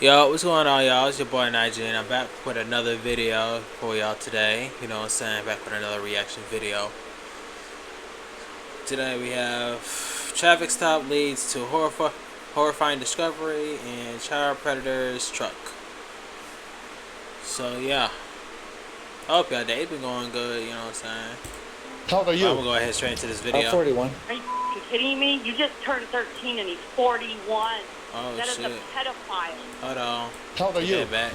Yo, what's going on, y'all? It's your boy NYGE, and I'm back with another video for y'all today. You know what I'm saying? Back with another reaction video. Today we have traffic stop leads to horrifying discovery and child predator's truck. So yeah, I hope y'all day been going good. You know what I'm saying? How old are you? I'm gonna go ahead straight into this video. I'm 41. Are you kidding me? You just turned 13 and he's 41. Oh That shit! is a pedophile. Hold on. How old are you? Back.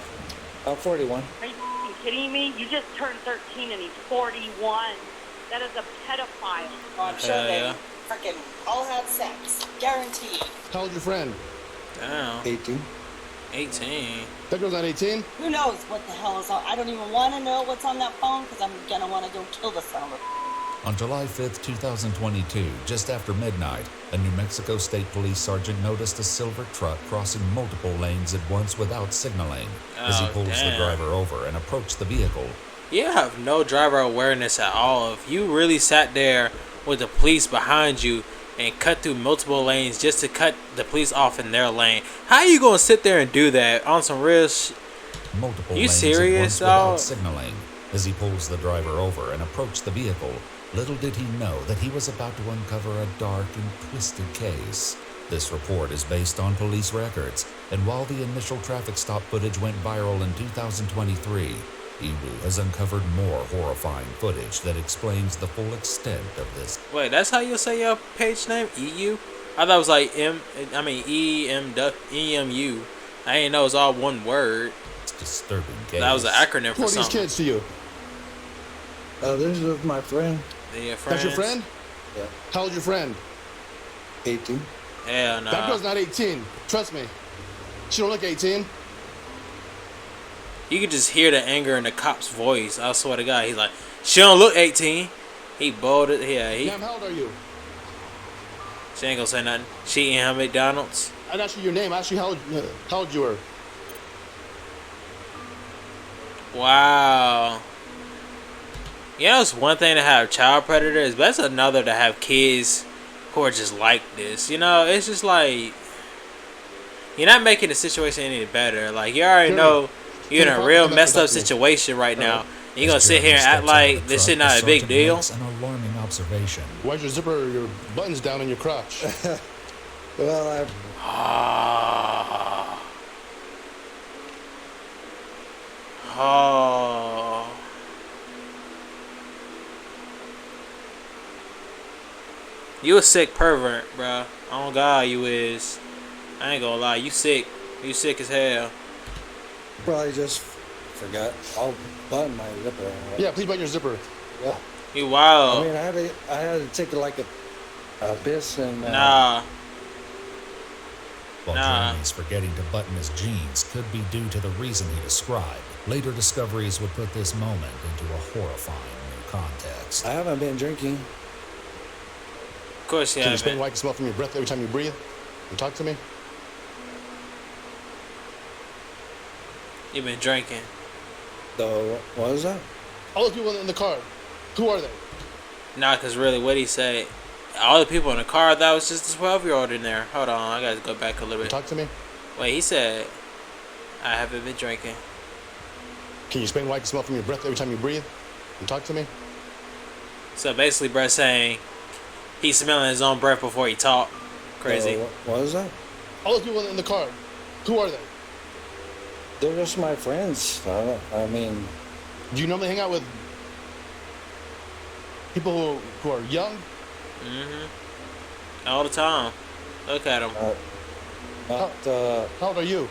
I'm 41. Are you kidding me? You just turned 13 and he's 41. That is a pedophile. Oh, I'm sure they Yeah. freaking all had sex. Guaranteed. How old's your friend? Damn. 18. 18. That girl's not 18? Who knows what the hell is on? I don't even want to know what's on that phone because I'm going to want to go kill the son of a... On July 5th, 2022, just after midnight, a New Mexico State Police sergeant noticed a silver truck crossing multiple lanes at once without signaling. As he pulls the driver over and approached the vehicle, You have no driver awareness at all. If you really sat there with the police behind you and cut through multiple lanes just to cut the police off in their lane, how are you gonna sit there and do that on some real multiple You lanes serious, at once without dog? signaling. As he pulls the driver over and approached the vehicle, little did he know that he was about to uncover a dark and twisted case. This report is based on police records, and while the initial traffic stop footage went viral in 2023, Ebu has uncovered more horrifying footage that explains the full extent of this. Wait, that's how you say your page name? EU? I thought it was like EMU. I didn't know it was all one word. Disturbing case. That was an acronym Who for are these something. kids to you? This is my friend. Your That's your friend? Yeah. How old's your friend? 18. Hell no. That girl's not 18. Trust me. She don't look 18. You could just hear the anger in the cop's voice. I swear to God, he's like, she don't look 18. He bolded. Yeah, Ma'am, how old are you? She ain't gonna say nothing. She eating her McDonald's. I didn't ask you your name. I asked you how old you were. Wow. You know, it's one thing to have child predators, but it's another to have kids who are just like this. You know, it's just like, you're not making the situation any better. Like, you already know you're in a real messed up situation right now. And you're gonna sit here and act like this shit not a big deal. An alarming observation. Why's your zipper, your buttons down on your crotch? Well, Oh. You a sick pervert, bruh. Oh God, you is. I ain't gonna lie, you sick. You sick as hell. probably just forgot. I'll button my zipper. Yeah, please button your zipper. Yeah. You I wild. mean, I had to take like a piss and... Nah. While Nah. Jeremy's forgetting to button his jeans could be due to the reason he described, later discoveries would put this moment into a horrifying new context. I haven't been drinking. Of course you Can you explain haven't. why I can smell from your breath every time you breathe? And talk to me? You been drinking. So, what is that? All those people in the car, who are they? Nah, cause really, what he said, all the people in the car, that was just a 12-year-old in there. Hold on, I gotta go back a little bit. Talk to me? Wait, he said, I haven't been drinking. Can you explain why I can smell from your breath every time you breathe? And talk to me? So basically, bruh saying he's smelling his own breath before he talk. Crazy. So, what is that? All those people in the car, who are they? They're just my friends. I mean, Do you normally hang out with people who are young? All the time. Look at him. not, How old are you?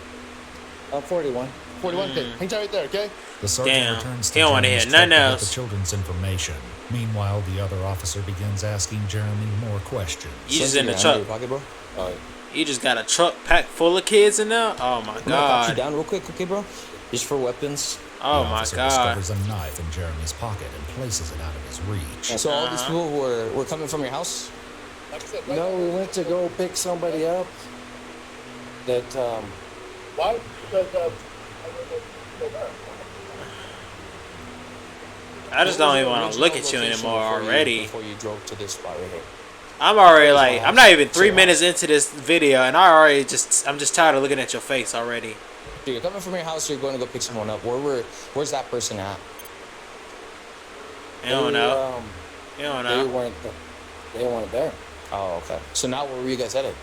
I'm 41. 41? Okay, hang tight right there, okay? The sergeant Damn, returns to he don't wanna Jeremy's hear truck nothing to get else. the children's information. Meanwhile, the other officer begins asking Jeremy more questions. You just in the truck. Pocket, bro. You just got a truck packed full of kids in there? Oh my I'm gonna pat you God. down real quick, okay, bro? Just for weapons. Oh The my officer God. discovers a knife in Jeremy's pocket and places it out of his reach. So all these people were coming from your house? No, we went to go pick somebody up that, Why? Because, I just don't even want to look at you anymore already. Before you drove to this spot right here. I'm already like, I'm not even 3 minutes into this video and I'm just tired of looking at your face already. So you're coming from your house, you're going to go pick someone up. Where's that person at? You don't know. You don't know. They weren't there. Oh, okay. So now where were you guys headed?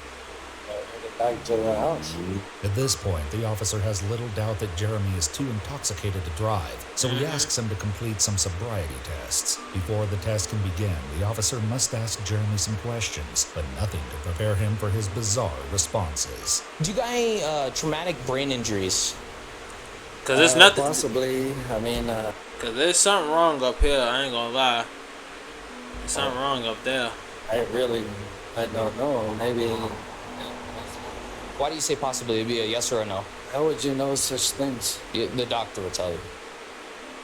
Back to the house. At this point, the officer has little doubt that Jeremy is too intoxicated to drive, so he asks him to complete some sobriety tests. Before the test can begin, the officer must ask Jeremy some questions, but nothing to prepare him for his bizarre responses. Do you got any traumatic brain injuries? Cause there's nothing. Possibly. I mean, Cause there's something wrong up here. I ain't gonna lie. There's something wrong up there. I don't know. Maybe. Why do you say possibly? It'd be a yes or a no. How would you know such things? The doctor will tell you.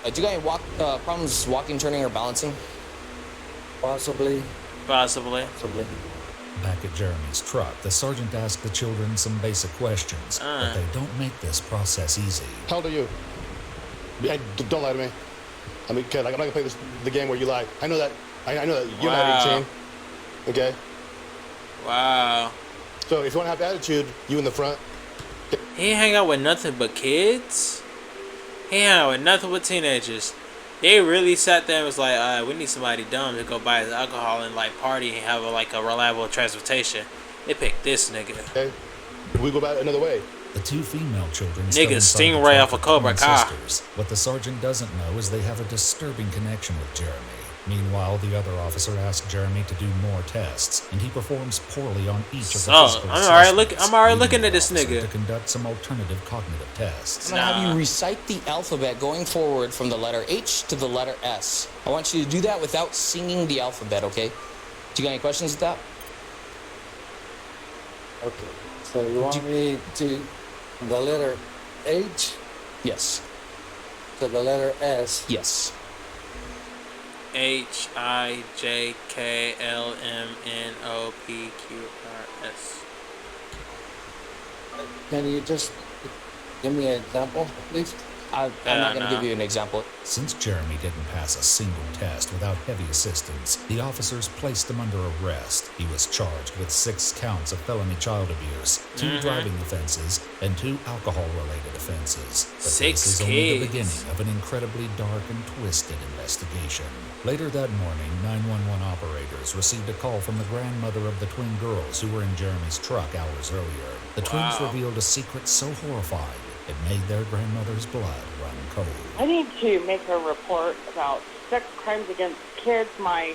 Do you got any problems walking, turning, or balancing? Possibly. Possibly. Back at Jeremy's truck, the sergeant asks the children some basic questions, but they don't make this process easy. How old are you? Hey, don't lie to me. I mean, kid, I'm not gonna play the game where you lie. I know that. I know that you're not 18. Okay. Wow. So if you want to have attitude, you in the front. He ain't hang out with nothing but kids. He hang out with nothing but teenagers. They really sat there and was like, we need somebody dumb to go buy his alcohol and like party and have a reliable transportation. They picked this nigga. Okay. We go about it another way. The two female children Nigga, still inside the Stingray truck off a are Cobra twin Kai. sisters. What the sergeant doesn't know is they have a disturbing connection with Jeremy. Meanwhile, the other officer asks Jeremy to do more tests, and he performs poorly on each of the physical I'm already assessments, looking at leading this the officer nigga. to conduct some alternative cognitive tests. I'm gonna have you recite the alphabet going forward from the letter H to the letter S. I want you to do that without singing the alphabet, okay? Do you got any questions with that? Okay. So you want me to the letter H Yes. to the letter S? Yes. HIJKLMNOPQRS. Can you just give me an example, please? I'm not gonna give you an example. Since Jeremy didn't pass a single test without heavy assistance, the officers placed him under arrest. He was charged with 6 counts of felony child abuse, 2 driving offenses, and 2 alcohol-related offenses. But 6 this is only the kids. beginning of an incredibly dark and twisted investigation. Later that morning, 911 operators received a call from the grandmother of the twin girls who were in Jeremy's truck hours earlier. The twins revealed a secret so horrifying it made their grandmother's blood run cold. I need to make a report about sex crimes against kids. My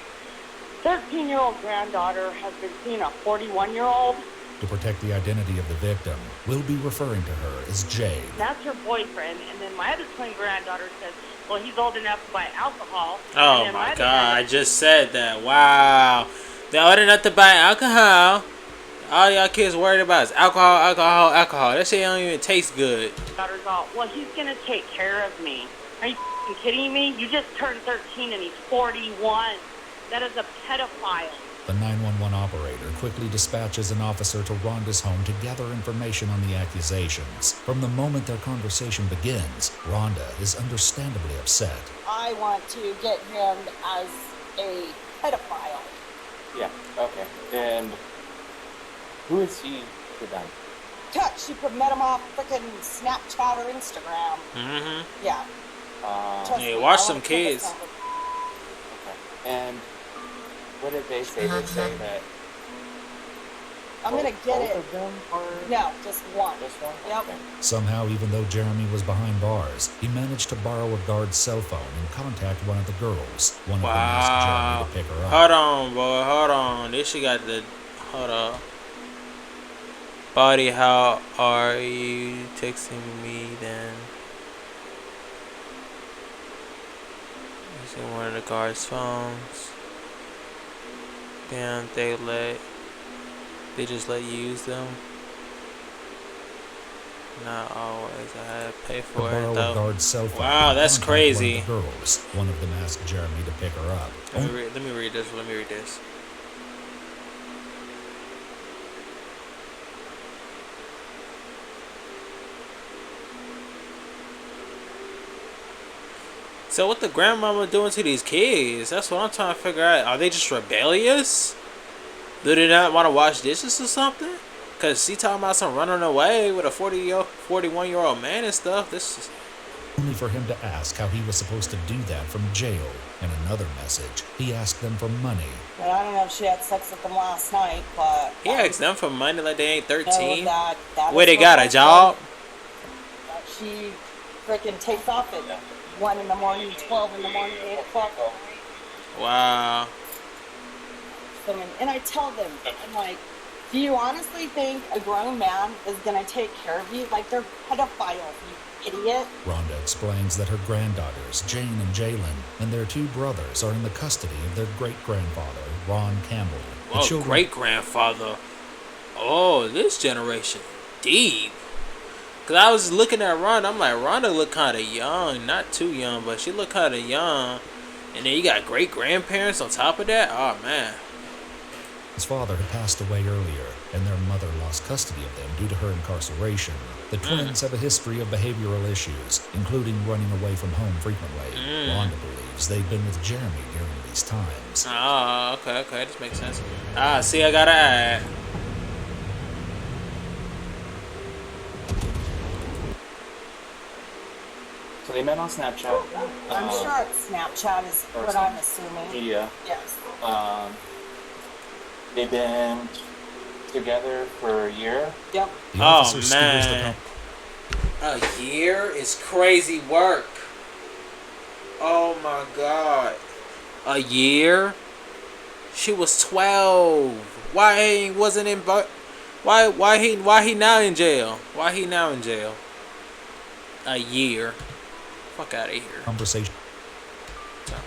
13-year-old granddaughter has been seeing a 41-year-old. To protect the identity of the victim, we'll be referring to her as Jade. That's her boyfriend. And then my other twin granddaughter says, well, he's old enough to buy alcohol. Oh And then my other god, I just said that. Wow. They're old enough to buy alcohol. All y'all kids worried about is alcohol, alcohol, alcohol. That shit don't even taste good. daughter's all, well, he's going to take care of me. Are you f***ing kidding me? You just turned 13 and he's 41. That is a pedophile. The 911 operator quickly dispatches an officer to Rhonda's home to gather information on the accusations. From the moment their conversation begins, Rhonda is understandably upset. I want to get him as a pedophile. Yeah, okay. And who is he to them? She met him off freaking Snapchat or Instagram. Mm-hmm. Yeah. Trust Hey, me, watch I some wanna kill this kids. son of a- Okay. And what did they say? They say that I'm gonna get both it. of them are No, just one. this one? Yep. Okay. Somehow, even though Jeremy was behind bars, he managed to borrow a guard's cell phone and contact one of the girls. One of them asked Wow. Jeremy to pick her up. Hold on, boy. Hold on. This shit got the... Hold up. Buddy, how are you texting me then? Using one of the guard's phones. Damn, they just let you use them? Not always. I had to pay To for it borrow a though. guard's cell phone. Wow, and that's contact crazy. One of the girls. One of them asked Jeremy to pick her up. Let me read this. Let me read this. So what the grandmama doing to these kids? That's what I'm trying to figure out. Are they just rebellious? Do they not want to wash dishes or something? Cause she talking about some running away with a 40-year-old 41-year-old man and stuff. This is... only for him to ask how he was supposed to do that from jail. In another message, he asked them for money. And I don't know if she had sex with them last night, but He asked them for money like they ain't 13. that Where is they what got I a job? That she freaking takes off at 1 in the morning, 12 in the morning, 8 o'clock. Wow. And I tell them, I'm like, do you honestly think a grown man is going to take care of you? Like, they're pedophiles, you idiot. Rhonda explains that her granddaughters, Jane and Jalen, and their 2 brothers are in the custody of their great-grandfather, Ron Campbell. The Oh, children... great-grandfather. Oh, this generation. Deep. Because I was looking at Rhonda. I'm like, Rhonda look kind of young. Not too young, but she look kind of young. And then you got great-grandparents on top of that? Oh, man. His father had passed away earlier, and their mother lost custody of them due to her incarceration. The twins have a history of behavioral issues, including running away from home frequently. Rhonda believes they've been with Jeremy during these times. Oh, okay. This makes sense. Ah, see, I gotta add. So they met on Snapchat. I'm sure Snapchat is or what I'm assuming. Media. Yes. They've been together for a year. Yep. The Oh, officer steers the man. A year is crazy work. Oh, my God. A year? She was 12. Why he wasn't in... Why he now in jail? Why he now in jail? A year. Fuck out of here. conversation back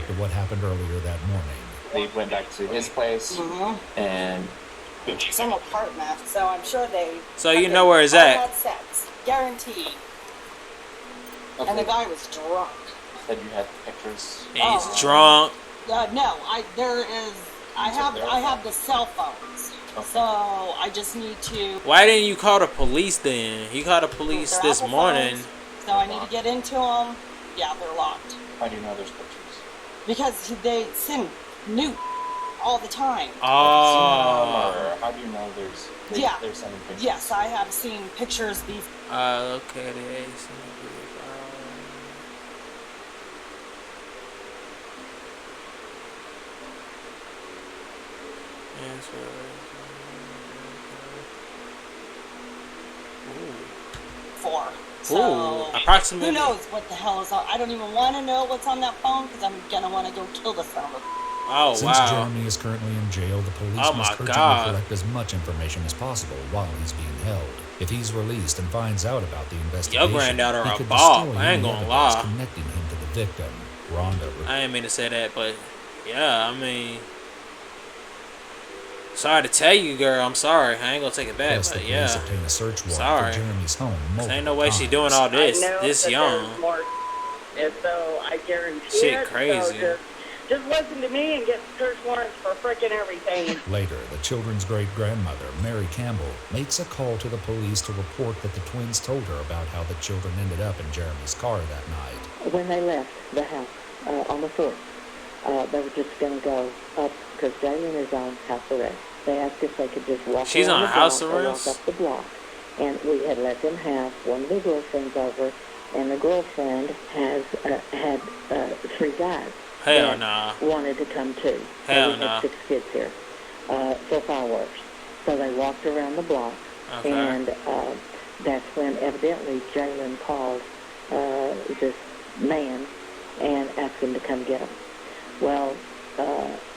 to what happened earlier that morning. They went back to his place and It's an apartment, so I'm sure they... So you know where it's all at. had sex. Guaranteed. And the guy was drunk. said you had pictures. And he's drunk. No, I have the cell phones. Okay. So I just need to... Why didn't you call the police then? You called the police They're this Apple morning. phones, so I need to get into them. Yeah, they're locked. How do you know there's pictures? Because they send nude all the time. Oh. Or how do you know they're sending pictures? Yes, I have seen pictures before. Okay, they So, approximately. who knows what the hell is on? I don't even want to know what's on that phone because I'm gonna want to go kill the son of a... Oh, Since wow. Jeremy is currently in jail, the police Oh, must my urgently God. collect as much information as possible while he's being held. If he's released and finds out about the investigation, Your granddaughter he a could bop, destroy I ain't any gonna evidence lie. connecting him to the victim. Rhonda. I didn't mean to say that, but yeah, I mean, sorry to tell you, girl. I'm sorry. I ain't gonna take it back, Plus, the but police yeah. obtain a search warrant Sorry. for Jeremy's home multiple Ain't no way she times. doing all this I know this that young. there's more, and so I guarantee Shit it. crazy. So just listen to me and get search warrants for frickin' everything. Later, the children's great-grandmother, Mary Campbell, makes a call to the police to report that the twins told her about how the children ended up in Jeremy's car that night. When they left the house on the 4th, they were just going to go up because Jalen is on house arrest. They asked if they could just walk She's around on the house block or arrest? walk up the block. And we had let them have one of their girlfriends over, and the girlfriend had 3 guys. Hell that nah. wanted to come too. Hell so we nah. had 6 kids here for fireworks. So they walked around the block, Okay. and that's when evidently Jalen called this man and asked him to come get him. Well,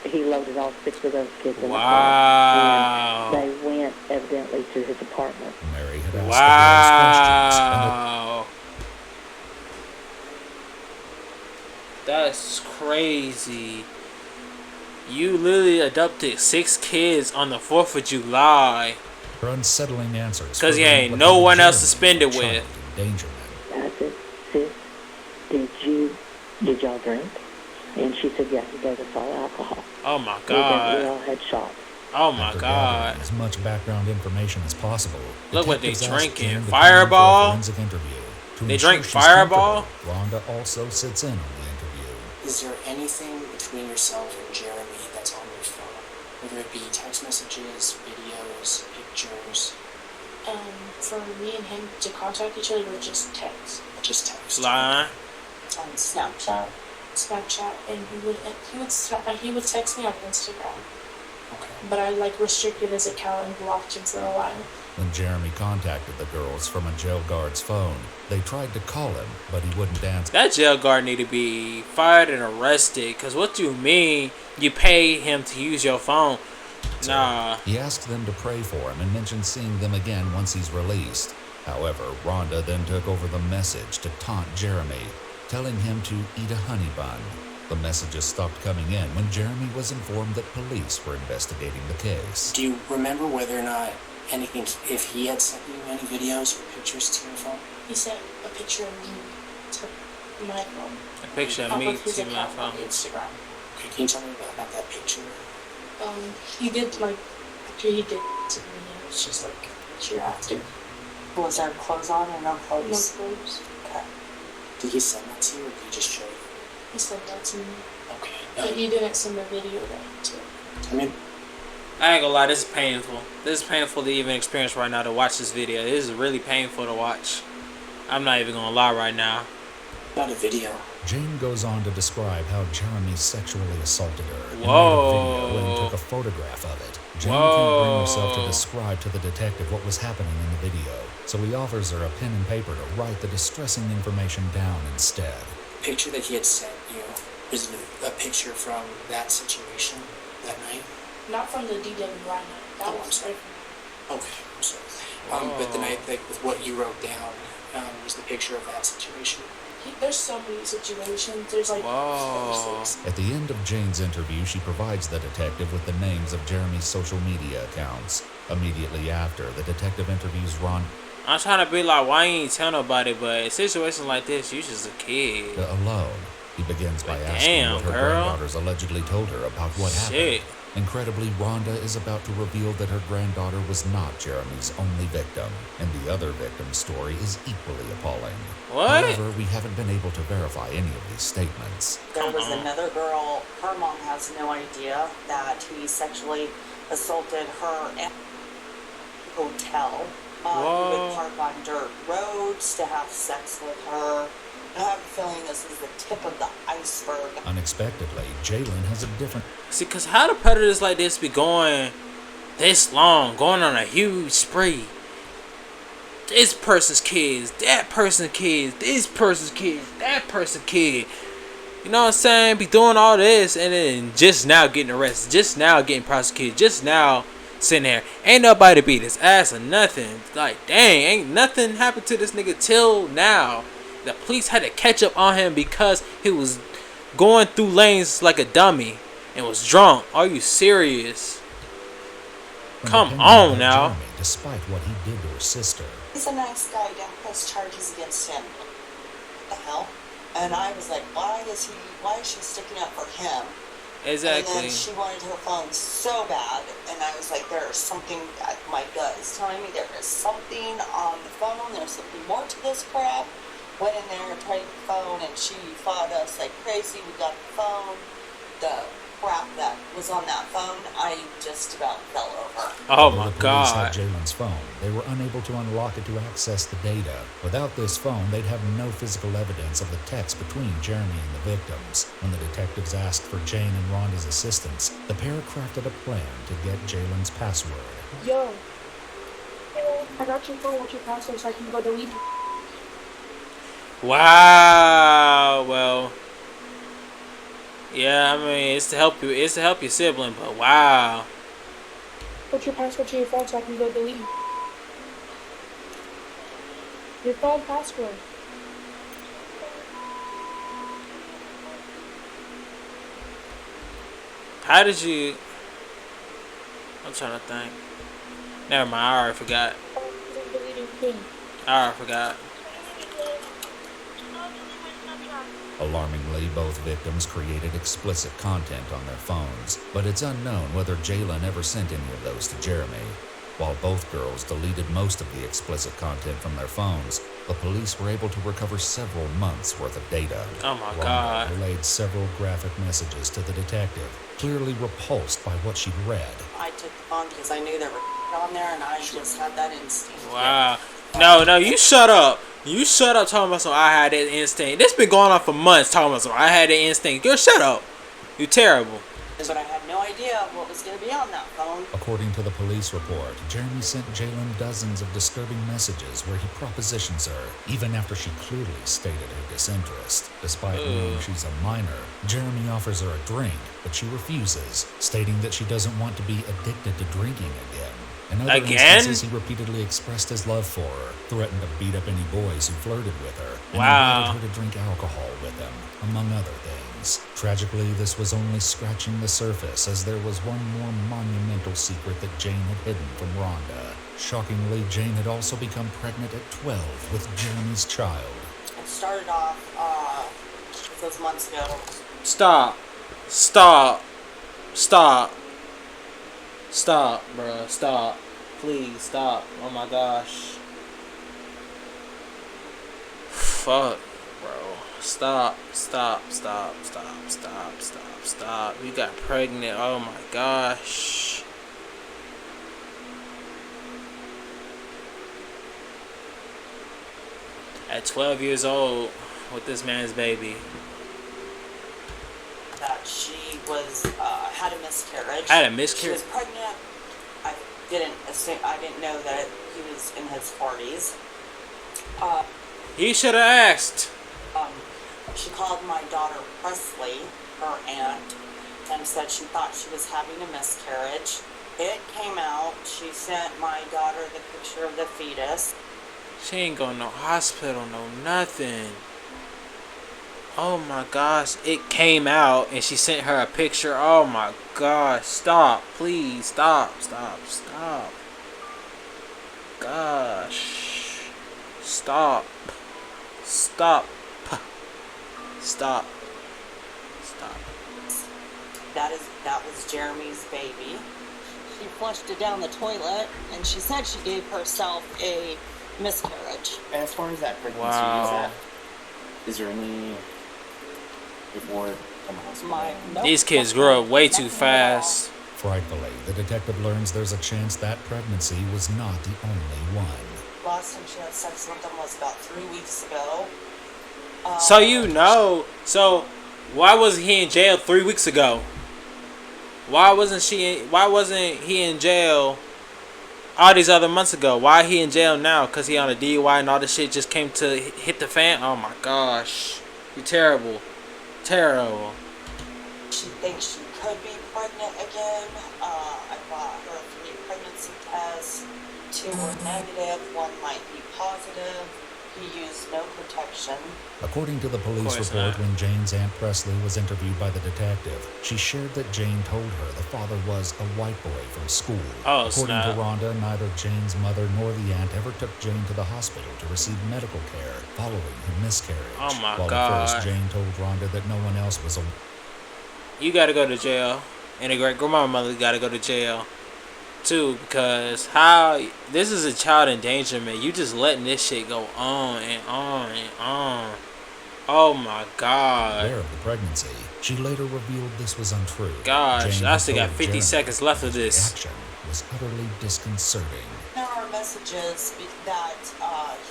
he loaded all 6 of those kids in the Wow. car, and they went evidently to his apartment. Mary had asked the girls questions, and Wow. That's crazy. You literally adopted 6 kids on the 4th of July. her unsettling answers 'Cause he further ain't no one else to implicated spend it Jeremy with. for child endangerment. I said, sis, did y'all drink? And she said, yeah, he gave us all alcohol. Oh my We God. all had shots. Oh my After God. gathering as much background information as possible, Look what they detectives asked drinking. Jen to come in for a Fireball? forensic interview. To They ensure drink she's Fireball? comfortable, Rhonda also sits in on the interview. Is there anything between yourself and Jeremy that's on your phone? Whether it be text messages, videos, pictures? For me and him to contact each other or just text? Just text. Line. On Snapchat. Snapchat, and he would text me on Instagram. Okay. But I like restricted his account and blocked him for a while. When Jeremy contacted the girls from a jail guard's phone, they tried to call him, but he wouldn't answer. That jail guard need to be fired and arrested. Cause what do you mean you pay him to use your phone? Nah. He asked them to pray for him and mentioned seeing them again once he's released. However, Rhonda then took over the message to taunt Jeremy, telling him to eat a honey bun. The messages stopped coming in when Jeremy was informed that police were investigating the case. Do you remember whether or not anything, if he had sent you any videos or pictures to your phone? He sent a picture of me to my phone. A picture of me to my phone. On Instagram. Okay, can you tell me about that picture? He did like after he did to me. It was just like a picture after. Was there clothes on or no No clothes? clothes. Okay. Did he send that to you or did he just show you? He sent that to me. Okay. But he didn't send the video that to. I mean, I ain't gonna lie, this is painful. This is painful to even experience right now to watch this video. This is really painful to watch. I'm not even gonna lie right now. not a video. Jane goes on to describe how Jeremy sexually assaulted her and Whoa. made a video and took a photograph of it. Jane can't bring herself to describe to the detective what was happening in the video, so he offers her a pen and paper to write the distressing information down instead. The picture that he had sent you was a picture from that situation that night? Not from the DWI night. That Oh, I'm was sorry. right. Okay, I'm sorry. But the night that with what you wrote down was the picture of that situation. There's so many situations. There's like 5 or 6. At the end of Jane's interview, she provides the detective with the names of Jeremy's social media accounts. Immediately after, the detective interviews Ron. I'm trying to be like, why you ain't tell nobody? But in situations like this, you just a kid. Alone. He begins by asking Damn, what her girl. granddaughters allegedly told her about what Shit. happened. Incredibly, Rhonda is about to reveal that her granddaughter was not Jeremy's only victim, and the other victim's story is equally appalling. What? However, we haven't been able to verify any of these statements. There was another girl, her mom has no idea that he sexually assaulted her at the hotel. He would park on dirt roads to have sex with her. I have a feeling this is the tip of the iceberg. Unexpectedly, Jalen has a different... See, because how do predators like this be going this long, going on a huge spree? This person's kids, that person's kids, this person's kids, that person's kid. You know what I'm saying? Be doing all this and then just now getting arrested, just now getting prosecuted, just now sitting there. Ain't nobody beat his ass or nothing. Like, dang, ain't nothing happened to this nigga till now. The police had to catch up on him because he was going through lanes like a dummy and was drunk. Are you serious? Come on now. Jeremy, despite what he did to her sister. He's a nice guy. Don't press charges against him. What the hell? And I was like, why is she sticking up for him? Exactly. And then she wanted her phone so bad, and I was like, there's something, my gut is telling me there is something on the phone, there's something more to this crap. Went in there and tried the phone, and she fought us like crazy. We got the phone. The crap that was on that phone, I just about fell over. Oh Although my the police God. had Jalen's phone, they were unable to unlock it to access the data. Without this phone, they'd have no physical evidence of the text between Jeremy and the victims. When the detectives asked for Jane and Rhonda's assistance, the pair crafted a plan to get Jalen's password. Yo, I got your phone with your password so I can go delete it. Wow. Well, yeah, I mean, it's to help you. It's to help your sibling, but wow. Put your password to your phone so I can go delete it. Your phone password. How did you? I'm trying to think. Never mind. I already forgot. I already forgot. Alarmingly, both victims created explicit content on their phones, but it's unknown whether Jalen ever sent any of those to Jeremy. While both girls deleted most of the explicit content from their phones, the police were able to recover several months' worth of data. Oh my Rhonda God. relayed several graphic messages to the detective, clearly repulsed by what she'd read. I took the phone because I knew there were on there, and I just had that instinct. Wow. No, you shut up. You shut up talking about some I had that instinct. This been going on for months talking about some I had that instinct. Girl, shut up. You terrible. But I had no idea what was going to be on that phone. According to the police report, Jeremy sent Jalen dozens of disturbing messages where he propositions her, even after she clearly stated her disinterest. Despite knowing she's a minor, Jeremy offers her a drink, but she refuses, stating that she doesn't want to be addicted to drinking again. In other instances, he repeatedly expressed his love for her, threatened to beat up any boys who flirted with her, and invited her to drink alcohol with him, among other things. Tragically, this was only scratching the surface, as there was one more monumental secret that Jane had hidden from Rhonda. Shockingly, Jane had also become pregnant at 12 with Jeremy's child. It started off those months ago. Stop, bro. Stop. Please, stop. Oh my gosh. Fuck, bro. Stop. You got pregnant. Oh my gosh. At 12 years old with this man's baby. That she was had a miscarriage. Had a miscarriage? She was pregnant. I didn't know that he was in his 40s. He should have asked. She called my daughter Presley, her aunt, and said she thought she was having a miscarriage. It came out. She sent my daughter the picture of the fetus. She ain't going to no hospital, no nothing. Oh my gosh, it came out and she sent her a picture. Oh my gosh, stop, please, stop. Gosh, stop. That was Jeremy's baby. She flushed it down the toilet, and she said she gave herself a miscarriage. And as far as that pregnancy, is there any report from the hospital? These kids grow up way too fast. Frightfully, the detective learns there's a chance that pregnancy was not the only one. Last time she had sex with him was about 3 weeks ago. So why wasn't he in jail 3 weeks ago? Why wasn't he in jail all these other months ago? Why he in jail now? Cause he on a DUI and all this shit just came to hit the fan? Oh my gosh. You're terrible. Terrible. She thinks she could be pregnant again. I bought her 3 pregnancy tests. 2 were negative, 1 might be positive. He used no protection. According to the police report, when Jane's Aunt Presley was interviewed by the detective, she shared that Jane told her the father was a white boy from school. According to Rhonda, neither Jane's mother nor the aunt ever took Jane to the hospital to receive medical care following her miscarriage. Oh my God. At first, Jane told Rhonda that no one else was You gotta go to jail. And the great-grandmother gotta go to jail too, because this is a child endangerment. You just letting this shit go on and on and on. Oh my God. aware of the pregnancy. She later revealed this was untrue. Gosh, I still got 50 seconds left of this. Action was utterly disconcerting. There are messages that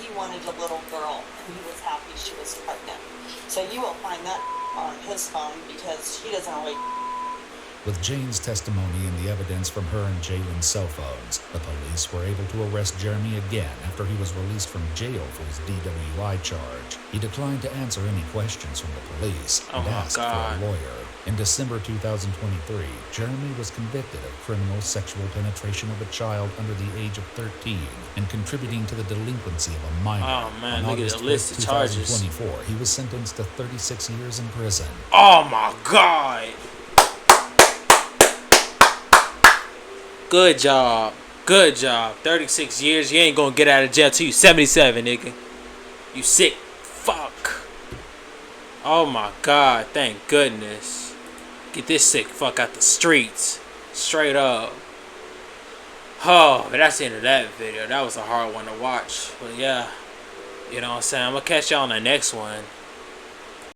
he wanted a little girl and he was happy she was pregnant. So you will find that on his phone because he doesn't really. With Jane's testimony and the evidence from her and Jalen's cell phones, the police were able to arrest Jeremy again after he was released from jail for his DWI charge. He declined to answer any questions from the police and asked for a lawyer. In December 2023, Jeremy was convicted of criminal sexual penetration of a child under the age of 13 and contributing to the delinquency of a minor. Oh man, On look at August the list of charges. 2024, he was sentenced to 36 years in prison. Oh my God. Good job. Good job. 36 years. You ain't gonna get out of jail till you 77, nigga. You sick fuck. Oh my God. Thank goodness. Get this sick fuck out the streets. Straight up. Oh, but that's the end of that video. That was a hard one to watch. But yeah. You know what I'm saying? I'm gonna catch y'all on the next one.